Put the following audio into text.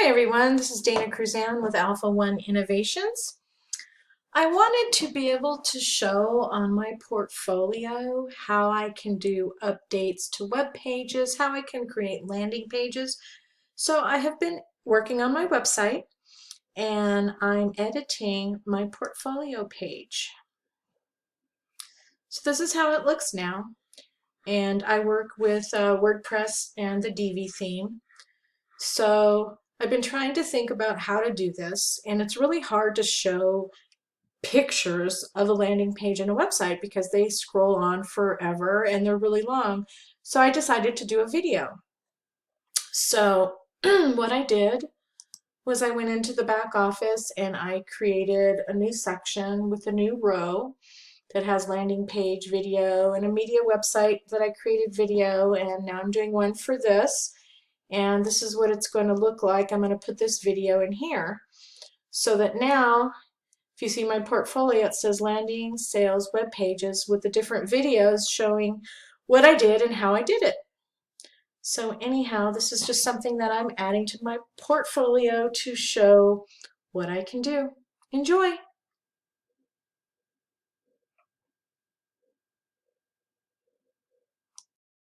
Hi everyone, this is Dana Cruzan with Alpha One Innovations. I wanted to be able to show on my portfolio how I can do updates to web pages, how I can create landing pages. So I have been working on my website and I'm editing my portfolio page. So this is how it looks now. And I work with WordPress and the Divi theme. So I've been trying to think about how to do this, and it's really hard to show pictures of a landing page in a website because they scroll on forever and they're really long. So I decided to do a video. So what I did was I went into the back office and I created a new section with a new row that has landing page video and a media website that I created video, and now I'm doing one for this. And this is what it's going to look like. I'm going to put this video in here so that now, if you see my portfolio, it says landing sales web pages with the different videos showing what I did and how I did it. So anyhow, this is just something that I'm adding to my portfolio to show what I can do. Enjoy!